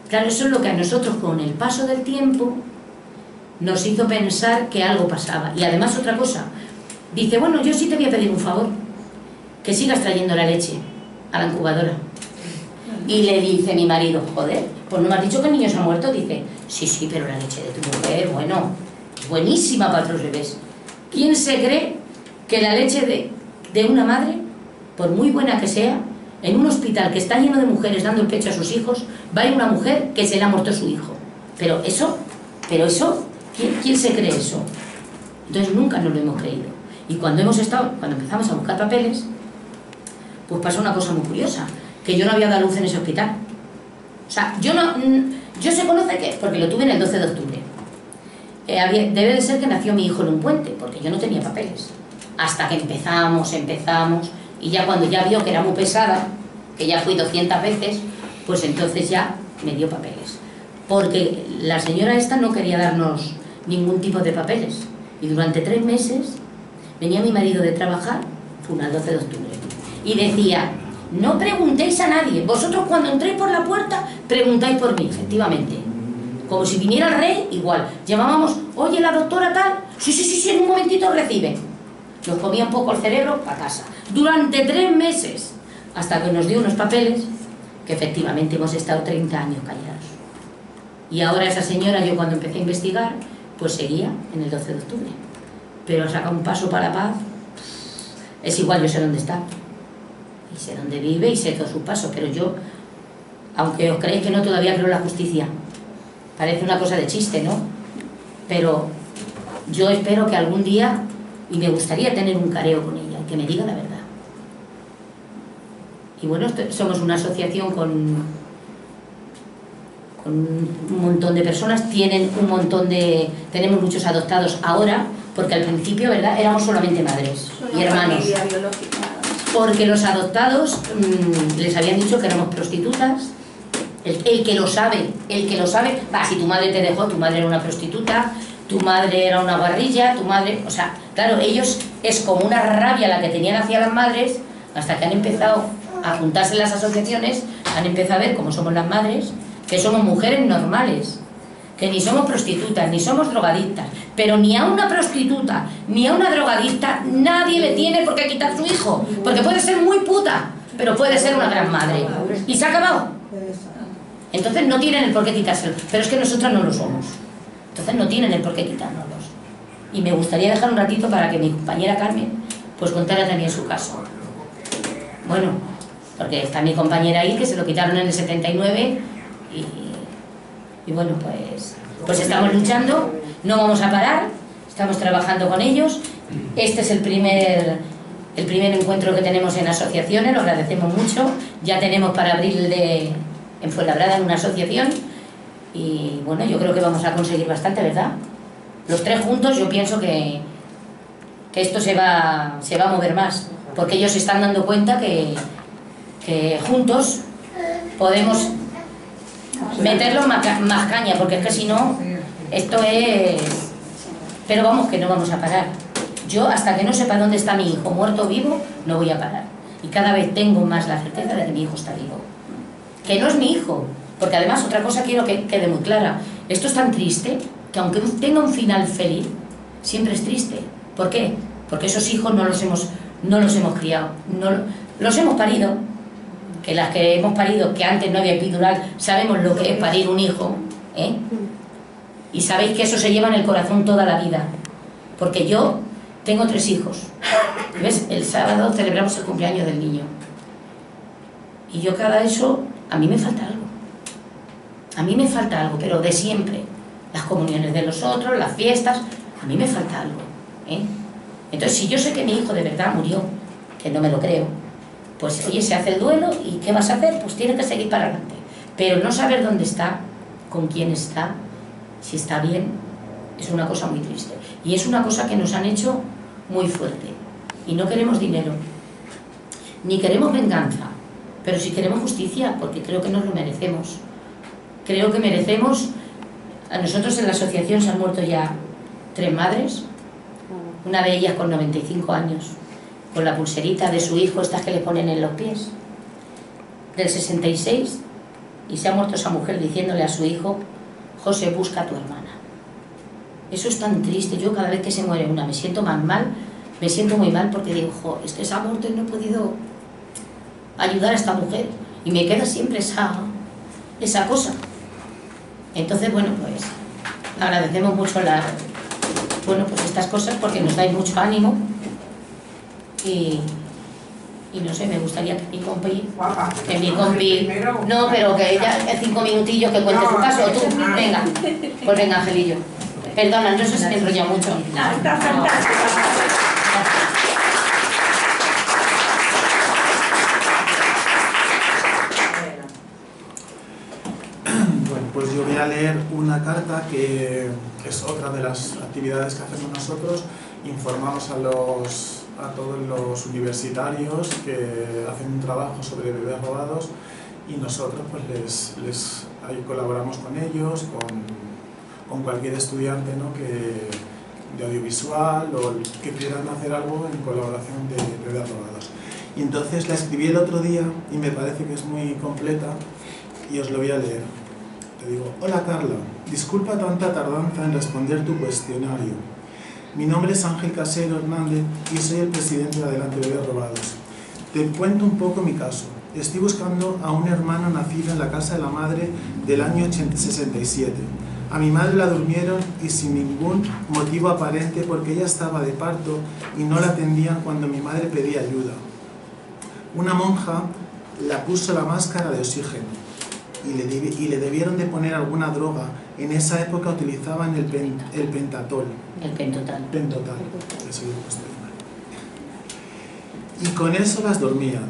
S11: Claro, eso es lo que a nosotros, con el paso del tiempo, nos hizo pensar que algo pasaba. Y además otra cosa, dice, bueno, yo sí te voy a pedir un favor, que sigas trayendo la leche a la incubadora. Y le dice mi marido, joder, pues no me has dicho que el niño se ha muerto. Dice, sí, pero la leche de tu mujer, bueno, buenísima para otros bebés. ¿Quién se cree que la leche de una madre, por muy buena que sea, en un hospital que está lleno de mujeres dando el pecho a sus hijos, va a ir una mujer que se le ha muerto su hijo? Pero eso, ¿quién se cree eso? Entonces nunca nos lo hemos creído. Y cuando empezamos a buscar papeles, pues pasó una cosa muy curiosa, que yo no había dado luz en ese hospital. O sea, yo se conoce que, porque lo tuve en el 12 de octubre, debe de ser que nació mi hijo en un puente, porque yo no tenía papeles. Hasta que empezamos, y ya cuando ya vio que era muy pesada, que ya fui 200 veces, pues entonces ya me dio papeles. Porque la señora esta no quería darnos ningún tipo de papeles. Y durante 3 meses venía mi marido de trabajar, fue el 12 de octubre, y decía, no preguntéis a nadie, vosotros cuando entréis por la puerta, preguntáis por mí, efectivamente. Como si viniera el rey, igual. Llamábamos, oye, la doctora tal, sí, en un momentito recibe. Nos comía un poco el cerebro para casa. Durante 3 meses, hasta que nos dio unos papeles, que efectivamente hemos estado 30 años callados. Y ahora esa señora, yo cuando empecé a investigar, pues seguía en el 12 de octubre. Pero ha sacado un paso para la paz. Es igual, yo sé dónde está. Y sé dónde vive y sé todos sus pasos. Pero yo, aunque os creéis que no, todavía creo en la justicia. Parece una cosa de chiste, ¿no? Pero yo espero que algún día, y me gustaría tener un careo con ella, que me diga la verdad. Y bueno, somos una asociación con un montón de personas, tenemos muchos adoptados ahora, porque al principio, ¿verdad?, éramos solamente madres y hermanos. Porque los adoptados les habían dicho que éramos prostitutas. El que lo sabe, si tu madre te dejó, tu madre era una prostituta, tu madre era una guarrilla, tu madre... O sea, claro, ellos es como una rabia la que tenían hacia las madres, hasta que han empezado a juntarse en las asociaciones, han empezado a ver cómo somos las madres, que somos mujeres normales, que ni somos prostitutas, ni somos drogadictas, pero ni a una prostituta, ni a una drogadicta nadie le tiene por qué quitar su hijo, porque puede ser muy puta, pero puede ser una gran madre. Y se ha acabado. Entonces no tienen el por qué quitárselo, pero es que nosotros no lo somos. Entonces no tienen el por qué quitárnoslos. Y me gustaría dejar un ratito para que mi compañera Carmen pues contara también su caso. Bueno, porque está mi compañera ahí, que se lo quitaron en el 79 y bueno, pues estamos luchando, no vamos a parar, estamos trabajando con ellos. Este es el primer encuentro que tenemos en asociaciones, lo agradecemos mucho. Ya tenemos para abril en Fuenlabrada en una asociación y bueno, yo creo que vamos a conseguir bastante, ¿verdad? Los tres juntos yo pienso que esto se va a mover más, porque ellos se están dando cuenta que juntos podemos meterlo más caña, porque es que si no, esto es... Pero vamos, que no vamos a parar. Yo hasta que no sepa dónde está mi hijo, muerto o vivo, no voy a parar. Y cada vez tengo más la certeza de que mi hijo está vivo. Que no es mi hijo, porque además otra cosa quiero que quede muy clara. Esto es tan triste que aunque tenga un final feliz, siempre es triste. ¿Por qué? Porque esos hijos no los hemos criado, los hemos parido. Que las que hemos parido, que antes no había epidural, sabemos lo que es parir un hijo, ¿eh? Y sabéis que eso se lleva en el corazón toda la vida. Porque yo tengo 3 hijos. ¿Ves? El sábado celebramos el cumpleaños del niño. Y yo cada eso, a mí me falta algo. A mí me falta algo, pero de siempre. Las comuniones de los otros, las fiestas, a mí me falta algo, ¿eh? Entonces, si yo sé que mi hijo de verdad murió, que no me lo creo, pues oye, se hace el duelo y ¿qué vas a hacer? Pues tienes que seguir para adelante. Pero no saber dónde está, con quién está, si está bien, es una cosa muy triste. Y es una cosa que nos han hecho muy fuerte. Y no queremos dinero, ni queremos venganza, pero sí queremos justicia, porque creo que nos lo merecemos. Creo que merecemos... A nosotros en la asociación se han muerto ya 3 madres, una de ellas con 95 años, con la pulserita de su hijo, estas que le ponen en los pies, del 66, y se ha muerto esa mujer diciéndole a su hijo: José, busca a tu hermana. Eso es tan triste. Yo cada vez que se muere una me siento más mal, me siento muy mal, porque digo, jo, es que se ha muerto y no he podido ayudar a esta mujer, y me queda siempre esa cosa. Entonces, bueno, pues agradecemos mucho estas cosas, porque nos dais mucho ánimo. Y no sé, me gustaría que mi compi, no, pero que ella en 5 minutillos que cuente su caso, tú, venga, pues venga, Angelillo. Perdona, no sé si me enrolla mucho.
S5: No, está fantástico.
S13: Bueno, pues yo voy a leer una carta que es otra de las actividades que hacemos nosotros. Informamos a todos los universitarios que hacen un trabajo sobre bebés robados, y nosotros pues ahí colaboramos con ellos, con cualquier estudiante, ¿no?, de audiovisual o que quieran hacer algo en colaboración de bebés robados. Y entonces la escribí el otro día y me parece que es muy completa y os lo voy a leer. Te digo: hola Carla, disculpa tanta tardanza en responder tu cuestionario. Mi nombre es Ángel Casero Hernández y soy el presidente de Adelante Bebés Robados. Te cuento un poco mi caso. Estoy buscando a un hermano nacido en la casa de la madre del año 67. A mi madre la durmieron y sin ningún motivo aparente, porque ella estaba de parto y no la atendían cuando mi madre pedía ayuda. Una monja la puso la máscara de oxígeno y le debieron de poner alguna droga. En esa época utilizaban el pentatol.
S11: El pentotal.
S13: Pentotal. Eso yo he puesto ahí. Y con eso las dormían.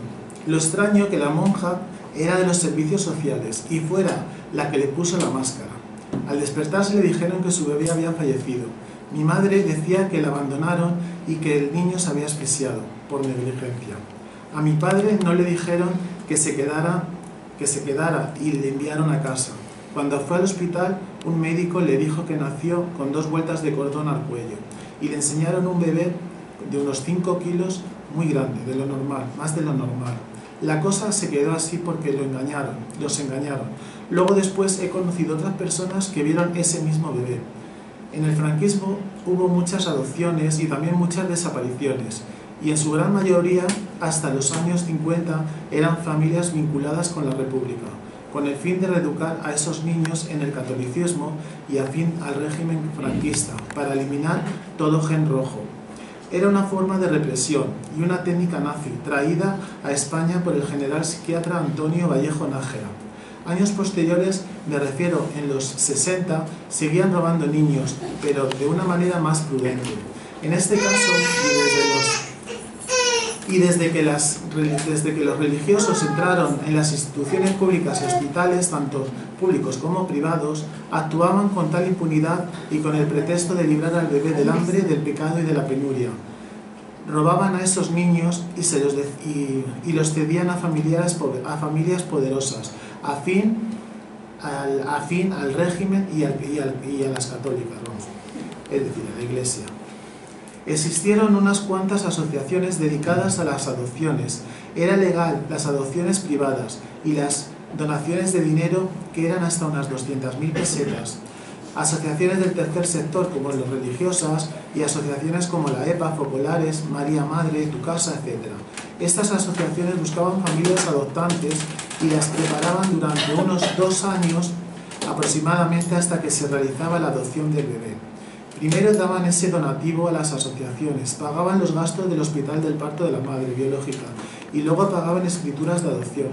S13: Lo extraño que la monja era de los servicios sociales y fuera la que le puso la máscara. Al despertarse le dijeron que su bebé había fallecido. Mi madre decía que la abandonaron y que el niño se había asfixiado por negligencia. A mi padre no le dijeron que se quedara y le enviaron a casa. Cuando fue al hospital, un médico le dijo que nació con 2 vueltas de cordón al cuello y le enseñaron un bebé de unos 5 kilos, muy grande, de lo normal, más de lo normal. La cosa se quedó así porque los engañaron. Luego después he conocido otras personas que vieron ese mismo bebé. En el franquismo hubo muchas adopciones y también muchas desapariciones, y en su gran mayoría, hasta los años 50, eran familias vinculadas con la República, con el fin de reeducar a esos niños en el catolicismo y afín al régimen franquista, para eliminar todo gen rojo. Era una forma de represión y una técnica nazi traída a España por el general psiquiatra Antonio Vallejo Nájera. Años posteriores, me refiero en los 60, seguían robando niños, pero de una manera más prudente. En este caso, desde que los religiosos entraron en las instituciones públicas y hospitales, tanto públicos como privados, actuaban con tal impunidad y con el pretexto de librar al bebé del hambre, del pecado y de la penuria. Robaban a esos niños y los cedían a familias poderosas, afín al régimen y a las católicas, es decir, a la Iglesia. Existieron unas cuantas asociaciones dedicadas a las adopciones. Era legal las adopciones privadas y las donaciones de dinero, que eran hasta unas 200.000 pesetas. Asociaciones del tercer sector como las religiosas y asociaciones como la EPA, Focolares, María Madre, Tu Casa, etc. Estas asociaciones buscaban familias adoptantes y las preparaban durante unos 2 años aproximadamente hasta que se realizaba la adopción del bebé. Primero daban ese donativo a las asociaciones, pagaban los gastos del hospital del parto de la madre biológica y luego pagaban escrituras de adopción.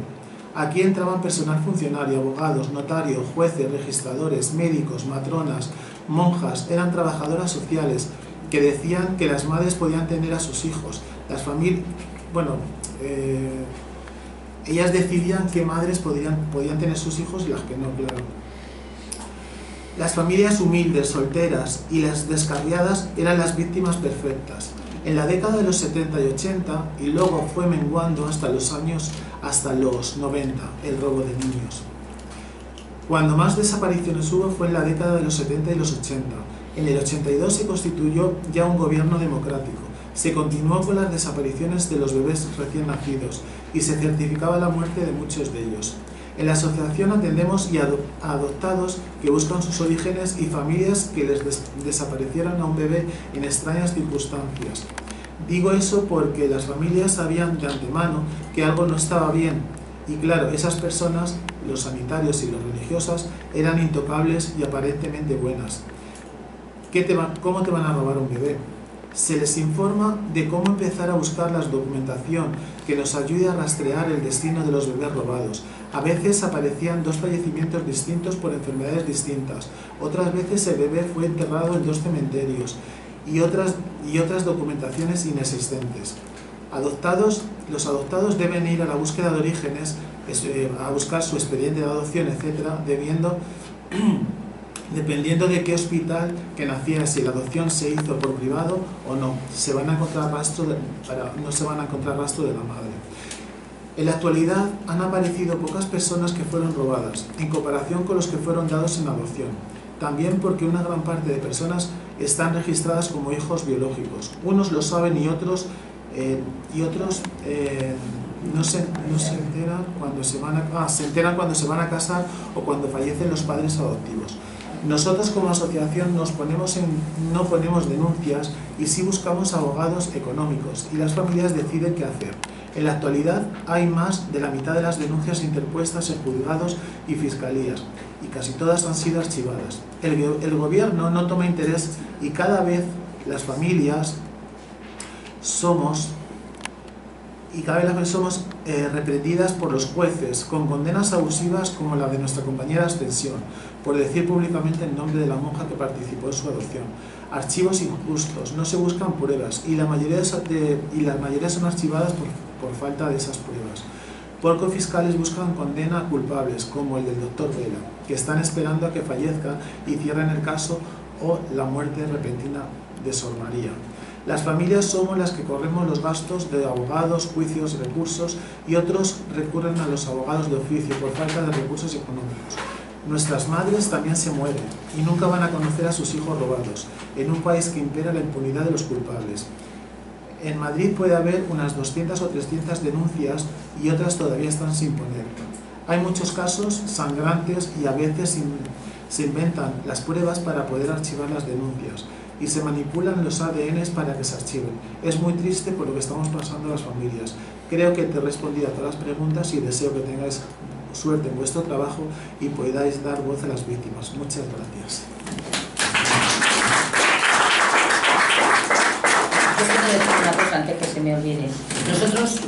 S13: Aquí entraban personal funcionario, abogados, notarios, jueces, registradores, médicos, matronas, monjas, eran trabajadoras sociales que decían que las madres podían tener a sus hijos. Las familias, ellas decidían qué madres podían tener sus hijos y las que no, claro. Las familias humildes, solteras y las descarriadas eran las víctimas perfectas. En la década de los 70 y 80, y luego fue menguando hasta los 90, el robo de niños. Cuando más desapariciones hubo fue en la década de los 70 y los 80. En el 82 se constituyó ya un gobierno democrático. Se continuó con las desapariciones de los bebés recién nacidos y se certificaba la muerte de muchos de ellos. En la asociación atendemos a adoptados que buscan sus orígenes y familias que les desaparecieron a un bebé en extrañas circunstancias. Digo eso porque las familias sabían de antemano que algo no estaba bien y claro, esas personas, los sanitarios y los religiosas, eran intocables y aparentemente buenas. ¿Cómo te van a robar un bebé? Se les informa de cómo empezar a buscar la documentación que nos ayude a rastrear el destino de los bebés robados. A veces aparecían 2 fallecimientos distintos por enfermedades distintas. Otras veces el bebé fue enterrado en 2 cementerios y otras documentaciones inexistentes. Los adoptados deben ir a la búsqueda de orígenes, a buscar su expediente de adopción, etc., dependiendo de qué hospital que naciera, si la adopción se hizo por privado o no, no se van a encontrar rastro de la madre. En la actualidad han aparecido pocas personas que fueron robadas, en comparación con los que fueron dados en adopción. También porque una gran parte de personas están registradas como hijos biológicos. Unos lo saben y otros no se enteran cuando se enteran cuando se van a casar o cuando fallecen los padres adoptivos. Nosotros como asociación no ponemos denuncias y sí buscamos abogados económicos y las familias deciden qué hacer. En la actualidad hay más de la mitad de las denuncias interpuestas en juzgados y fiscalías y casi todas han sido archivadas. El gobierno no toma interés y cada vez las familias somos reprendidas por los jueces con condenas abusivas como la de nuestra compañera Ascensión, por decir públicamente el nombre de la monja que participó en su adopción. Archivos injustos, no se buscan pruebas y la mayoría son archivadas por falta de esas pruebas. Pocos fiscales buscan condena a culpables, como el del doctor Vela, que están esperando a que fallezca y cierren el caso, o la muerte repentina de Sor María. Las familias somos las que corremos los gastos de abogados, juicios, recursos, y otros recurren a los abogados de oficio por falta de recursos económicos. Nuestras madres también se mueren y nunca van a conocer a sus hijos robados, en un país que impera la impunidad de los culpables. En Madrid puede haber unas 200 o 300 denuncias y otras todavía están sin poner. Hay muchos casos sangrantes y a veces se inventan las pruebas para poder archivar las denuncias y se manipulan los ADNs para que se archiven. Es muy triste por lo que estamos pasando las familias. Creo que te he respondido a todas las preguntas y deseo que tengáis suerte en vuestro trabajo y podáis dar voz a las víctimas. Muchas gracias.
S11: Yo quiero decir una cosa antes que se me olvide. Nosotros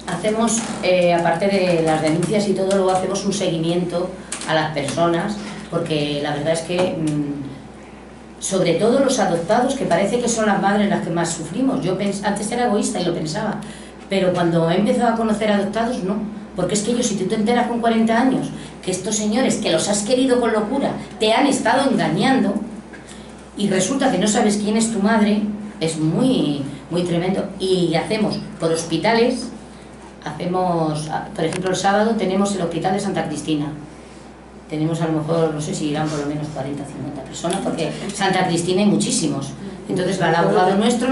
S11: hacemos, aparte de las denuncias y todo, luego hacemos un seguimiento a las personas, porque la verdad es que, sobre todo los adoptados, que parece que son las madres las que más sufrimos. Yo antes era egoísta y lo pensaba, pero cuando he empezado a conocer adoptados, no. Porque es que ellos, si tú te enteras con 40 años que estos señores que los has querido con locura te han estado engañando y resulta que no sabes quién es tu madre, es muy, muy tremendo. Y hacemos por hospitales, por ejemplo el sábado tenemos el hospital de Santa Cristina. Tenemos a lo mejor, no sé si irán por lo menos 40 o 50 personas, porque Santa Cristina hay muchísimos. Entonces va el abogado nuestro,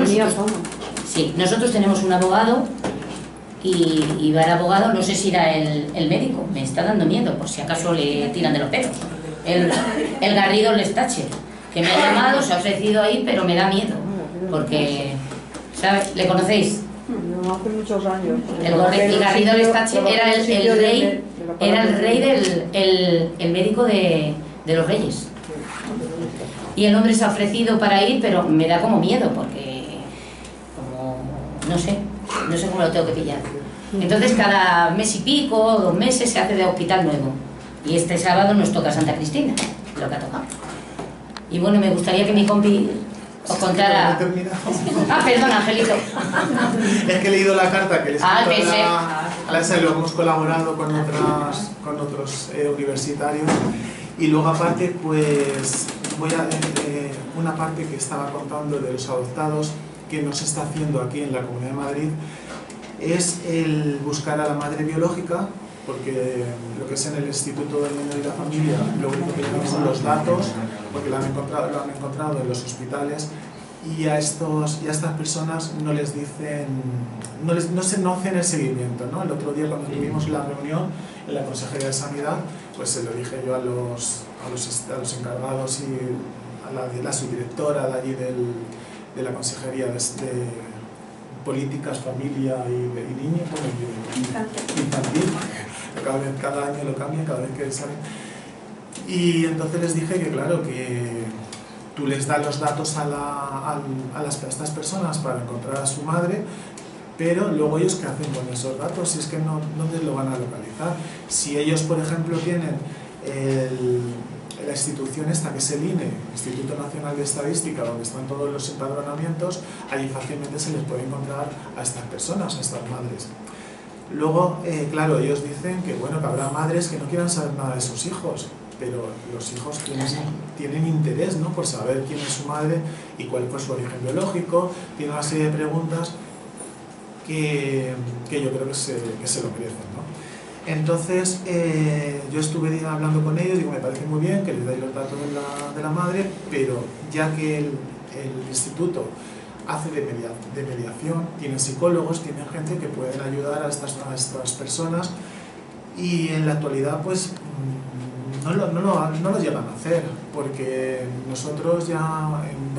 S11: nosotros tenemos un abogado y va el abogado, no sé si irá el médico, me está dando miedo, por si acaso le tiran de los pelos. El Garrido Lestache, que me ha llamado, se ha ofrecido ahí, pero me da miedo, porque, ¿sabes? ¿Le conocéis?
S12: No, hace muchos años.
S11: El Garrido Lestache era el rey el médico de los reyes. Y el hombre se ha ofrecido para ir, pero me da como miedo, porque no sé cómo lo tengo que pillar. Entonces cada mes y pico, 2 meses, se hace de hospital nuevo. Y este sábado nos toca Santa Cristina, lo que ha tocado. Y bueno, me gustaría que mi compi os contara... perdón, Angelito.
S13: Es que he leído la carta que le he escrito a la SAE, luego hemos colaborado con otros universitarios. Y luego aparte, pues, voy a una parte que estaba contando de los adoptados que nos está haciendo aquí en la Comunidad de Madrid es el buscar a la madre biológica, porque lo que es en el Instituto del Niño y la Familia, lo único que tenemos son los datos, porque lo han encontrado en los hospitales, y a estas personas no les dicen, no hacen el seguimiento, ¿no? El otro día cuando tuvimos la reunión en la Consejería de Sanidad, pues se lo dije yo a los encargados y a la subdirectora de allí de la Consejería de Políticas, Familia y Niño, infantil, cada año lo cambian, cada vez que sale. Y entonces les dije que claro, que tú les das los datos a estas personas para encontrar a su madre, pero luego ellos qué hacen con esos datos, si es que ¿dónde lo van a localizar? Si ellos, por ejemplo, tienen la institución esta que es el INE, Instituto Nacional de Estadística, donde están todos los empadronamientos, allí fácilmente se les puede encontrar a estas personas, a estas madres. Luego, claro, ellos dicen que bueno, que habrá madres que no quieran saber nada de sus hijos, pero los hijos tienen interés, ¿no?, por saber quién es su madre y cuál fue su origen biológico. Tienen una serie de preguntas que yo creo que se lo merecen, ¿no? Entonces, yo estuve hablando con ellos, digo, me parece muy bien que les dais los datos de la madre, pero ya que el instituto hace de mediación, tienen psicólogos, tienen gente que pueden ayudar a estas personas, y en la actualidad pues no lo llegan a hacer, porque nosotros ya en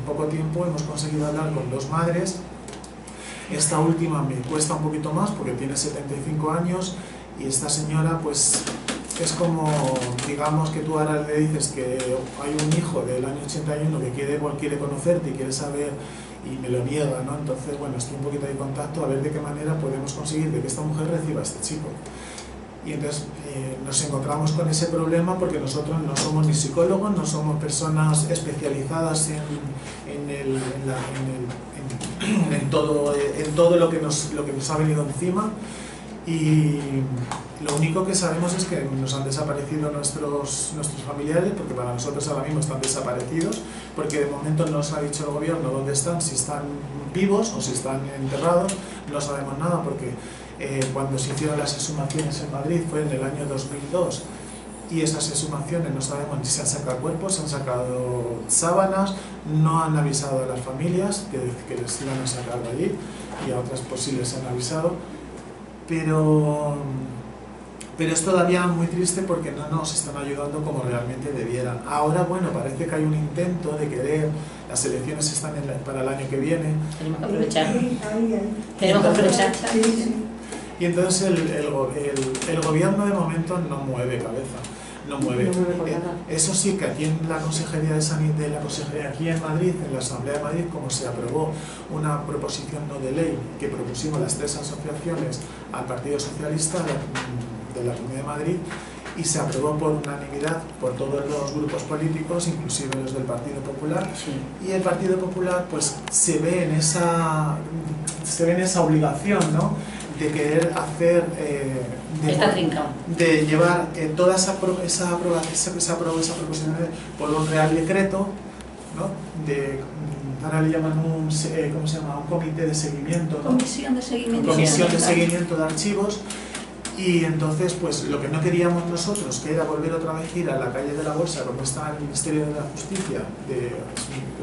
S13: poco tiempo hemos conseguido hablar con 2 madres. Esta última me cuesta un poquito más porque tiene 75 años y esta señora pues es como, digamos que tú ahora le dices que hay un hijo del año 81 que quiere conocerte y quiere saber y me lo niega, ¿no? Entonces, bueno, estoy un poquito de contacto a ver de qué manera podemos conseguir de que esta mujer reciba a este chico. Y entonces nos encontramos con ese problema porque nosotros no somos ni psicólogos, no somos personas especializadas en todo lo que nos ha venido encima, y lo único que sabemos es que nos han desaparecido nuestros familiares, porque para nosotros ahora mismo están desaparecidos, porque de momento no nos ha dicho el gobierno dónde están, si están vivos o si están enterrados, no sabemos nada, porque cuando se hicieron las exhumaciones en Madrid fue en el año 2002, y esas exhumaciones no sabemos ni si han sacado cuerpos, se han sacado sábanas, no han avisado a las familias que les iban a sacar de allí, y a otras pues sí les han avisado, pero Pero es todavía muy triste porque no nos están ayudando como realmente debieran. Ahora, bueno, parece que hay un intento de querer, las elecciones están para el año que viene.
S11: Tenemos que aprovechar. Tenemos que aprovechar.
S13: Y entonces el gobierno de momento no mueve cabeza. No mueve. Eso sí, que aquí en la Consejería de Sanidad, aquí en Madrid, en la Asamblea de Madrid, como se aprobó una proposición no de ley que propusimos las 3 asociaciones al Partido Socialista de la Comunidad de Madrid, y se aprobó por unanimidad por todos los grupos políticos, inclusive los del Partido Popular, y el Partido Popular pues se ve en esa obligación, ¿no?, de querer hacer, de llevar toda esa proposición por un real decreto, ¿no?, ahora le llaman ¿cómo se llama?, un comité de seguimiento, ¿no?
S2: Comisión de seguimiento.
S13: Comisión de seguimiento de archivos. Y entonces, pues lo que no queríamos nosotros, que era volver otra vez ir a la calle de la Bolsa, como está el Ministerio de la Justicia, de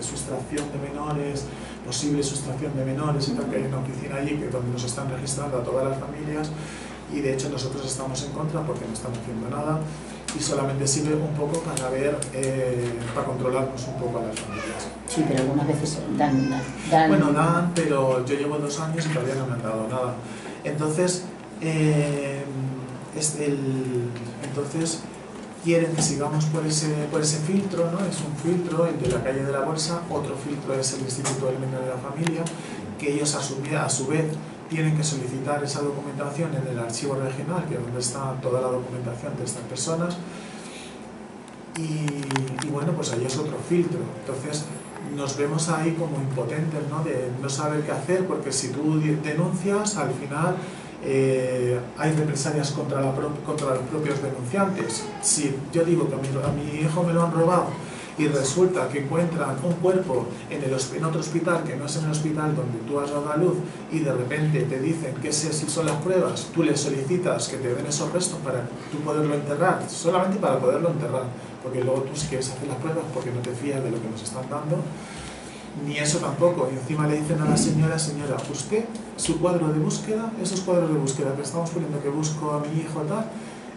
S13: sustracción de menores, posible sustracción de menores y tal, que hay una oficina allí donde nos están registrando a todas las familias, y de hecho nosotros estamos en contra porque no están haciendo nada y solamente sirve un poco para ver, para controlarnos un poco a las familias.
S11: Sí, pero algunas veces dan.
S13: Bueno, dan, pero yo llevo 2 años y todavía no me han dado nada. Entonces, entonces quieren que sigamos por ese filtro, ¿no? Es un filtro, el de la calle de la Bolsa. Otro filtro es el Instituto del Menor de la Familia, que ellos a su vez tienen que solicitar esa documentación en el archivo regional, que es donde está toda la documentación de estas personas, y bueno, pues ahí es otro filtro. Entonces nos vemos ahí como impotentes, ¿no?, de no saber qué hacer, porque si tú denuncias, al final hay represalias contra los propios denunciantes. Si yo digo que a mi hijo me lo han robado y resulta que encuentran un cuerpo en otro hospital, que no es en el hospital donde tú has dado a luz, y de repente te dicen que si son las pruebas, tú les solicitas que te den esos restos para tú poderlo enterrar, solamente para poderlo enterrar, porque luego tú si quieres hacer las pruebas porque no te fías de lo que nos están dando, ni eso tampoco. Y encima le dicen a la señora, usted, su cuadro de búsqueda, esos cuadros de búsqueda que estamos poniendo que busco a mi hijo tal,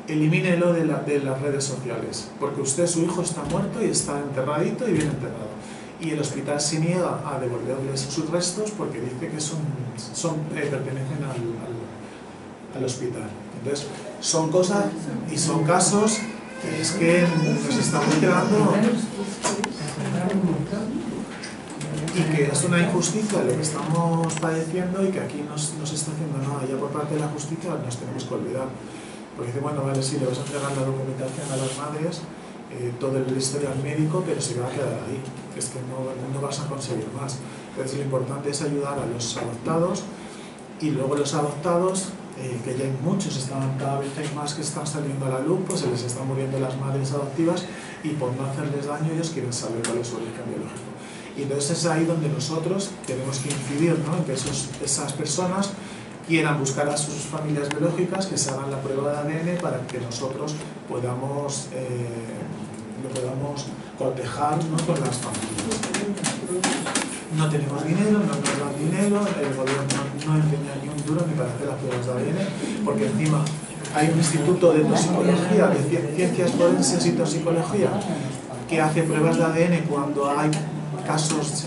S13: elimínelo de las redes sociales, porque usted, su hijo está muerto y está enterradito y bien enterrado. Y el hospital se niega a devolverles sus restos porque dice que pertenecen al hospital. Entonces, son cosas y son casos que es que nos estamos quedando, y que es una injusticia lo que estamos padeciendo, y que aquí no se está haciendo nada. Ya por parte de la justicia nos tenemos que olvidar, porque dice, bueno, vale, sí, le vas a entregar la documentación a las madres, todo el historial médico, pero se va a quedar ahí, es que no vas a conseguir más. Entonces lo importante es ayudar a los adoptados, y luego los adoptados, que ya hay muchos, cada vez hay más que están saliendo a la luz, pues se les están muriendo las madres adoptivas, y por no hacerles daño ellos quieren saber cuál es su origen biológico. Y entonces es ahí donde nosotros tenemos que incidir, ¿no?, en que esas personas quieran buscar a sus familias biológicas, que se hagan la prueba de ADN para que nosotros podamos cotejar, ¿no?, con las familias. No tenemos dinero, no nos dan dinero, el gobierno no empeña ni un duro ni para hacer las pruebas de ADN, porque encima hay un instituto de toxicología, de ciencias forenses y toxicología, que hace pruebas de ADN cuando hay casos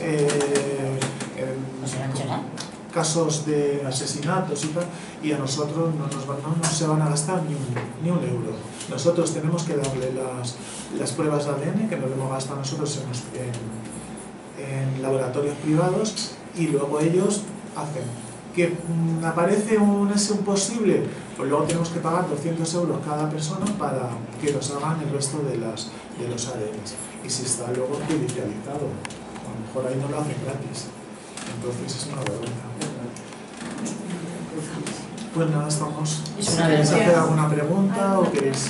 S13: de asesinatos y tal, y a nosotros no se van a gastar ni un euro. Nosotros tenemos que darle las pruebas de ADN, que nos lo hemos gastado nosotros en laboratorios privados, y luego ellos hacen. Que aparece un posible, pues luego tenemos que pagar 200 euros cada persona para que nos hagan el resto de los ADNs. Y si está luego judicializado, a lo mejor ahí no lo hacen gratis. Entonces es una vergüenza. Pues nada, estamos. ¿Queréis hacer alguna pregunta o queréis...?